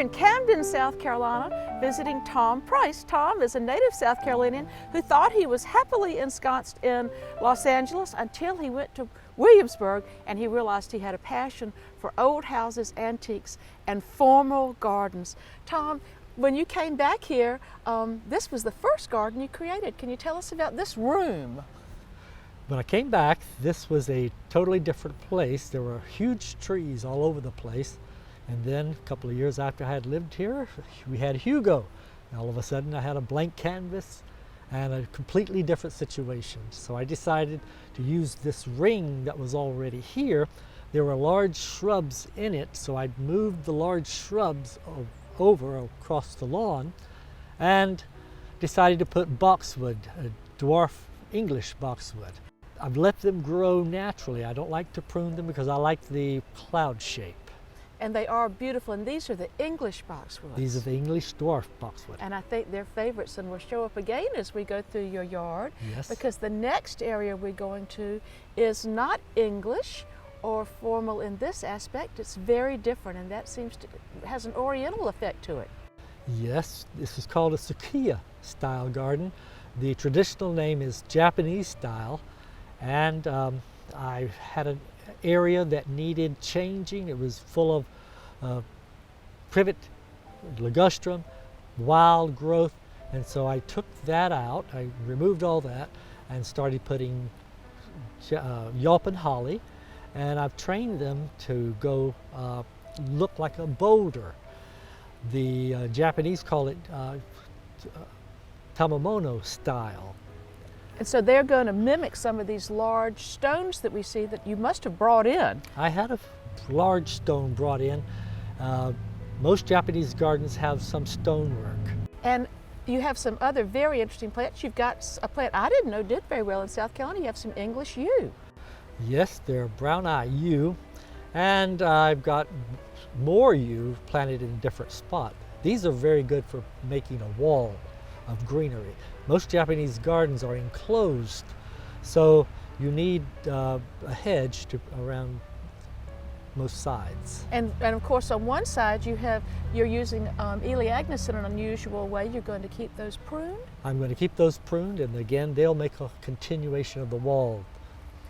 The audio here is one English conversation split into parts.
in Camden, South Carolina, visiting Tom Price. Tom is a native South Carolinian who thought he was happily ensconced in Los Angeles until he went to Williamsburg and he realized he had a passion for old houses, antiques, and formal gardens. Tom, when you came back here, this was the first garden you created. Can you tell us about this room? When I came back, this was a totally different place. There were huge trees all over the place. And then a couple of years after I had lived here, we had Hugo. And all of a sudden I had a blank canvas and a completely different situation. So I decided to use this ring that was already here. There were large shrubs in it, so I moved the large shrubs over across the lawn and decided to put boxwood, a dwarf English boxwood. I've let them grow naturally. I don't like to prune them because I like the cloud shape. And they are beautiful, and these are the English boxwoods. These are the English dwarf boxwood. And I think they're favorites, and we'll show up again as we go through your yard. Yes. Because the next area we're going to is not English or formal in this aspect. It's very different, and that has an Oriental effect to it. Yes, this is called a Sukiya style garden. The traditional name is Japanese style, and I had an area that needed changing. It was full of privet, ligustrum, wild growth, and so I took that out. I removed all that and started putting yelp and holly, and I've trained them to go look like a boulder. The Japanese call it tamamono style. And so they're going to mimic some of these large stones that we see that you must have brought in. I had a large stone brought in. Most Japanese gardens have some stonework. And you have some other very interesting plants. You've got a plant I didn't know did very well in South Carolina. You have some English yew. Yes, they're brown eye yew, and I've got more yew planted in a different spot. These are very good for making a wall of greenery. Most Japanese gardens are enclosed, so you need a hedge around most sides. And of course on one side you're using Eleagnus in an unusual way. You're going to keep those pruned? I'm going to keep those pruned, and again they'll make a continuation of the wall.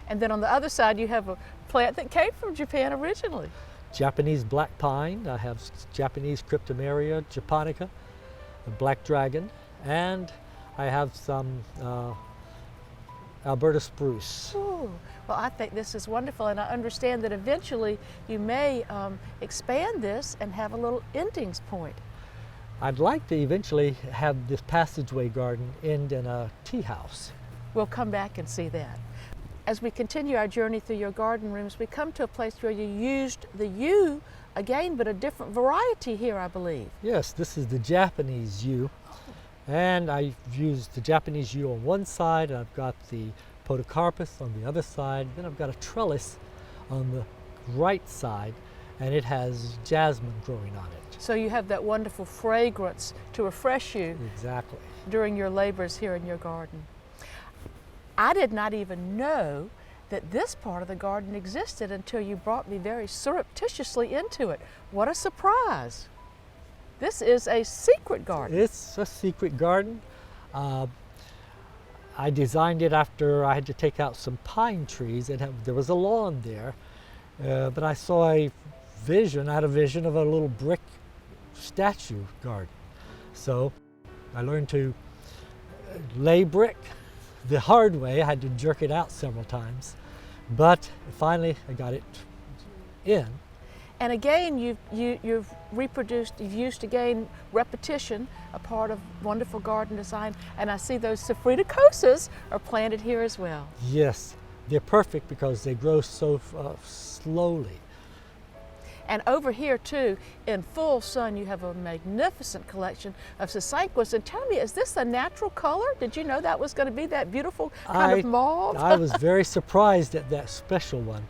And then on the other side you have a plant that came from Japan originally. Japanese black pine. I have Japanese Cryptomeria japonica, a black dragon, and I have some Alberta spruce. Ooh. Well, I think this is wonderful, and I understand that eventually you may expand this and have a little endings point. I'd like to eventually have this passageway garden end in a tea house. We'll come back and see that. As we continue our journey through your garden rooms, we come to a place where you used the yew again, but a different variety here, I believe. Yes, this is the Japanese yew. And I've used the Japanese yew on one side, and I've got the podocarpus on the other side. Then I've got a trellis on the right side, and it has jasmine growing on it. So you have that wonderful fragrance to refresh you. Exactly. During your labors here in your garden. I did not even know that this part of the garden existed until you brought me very surreptitiously into it. What a surprise! This is a secret garden. It's a secret garden. I designed it after I had to take out some pine trees. There was a lawn there, but I saw I had a vision of a little brick statue garden. So I learned to lay brick the hard way. I had to jerk it out several times, but finally I got it in. And again, you've reproduced, you've used again repetition, a part of wonderful garden design, and I see those Safridicosas are planted here as well. Yes, they're perfect because they grow so slowly. And over here too, in full sun, you have a magnificent collection of Sasanquas. And tell me, is this a natural color? Did you know that was going to be that beautiful kind of mauve? I was very surprised at that special one.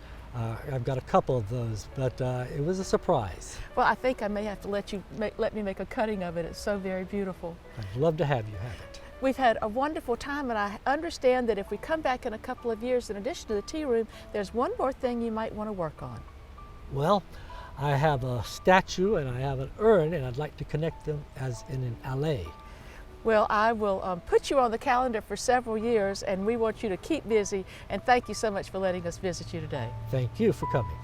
I've got a couple of those, but it was a surprise. Well, I think I may have to let me make a cutting of it. It's so very beautiful. I'd love to have you have it. We've had a wonderful time, and I understand that if we come back in a couple of years, in addition to the tea room, there's one more thing you might want to work on. Well, I have a statue and I have an urn, and I'd like to connect them as in an alley. Well, I will put you on the calendar for several years, and we want you to keep busy. And thank you so much for letting us visit you today. Thank you for coming.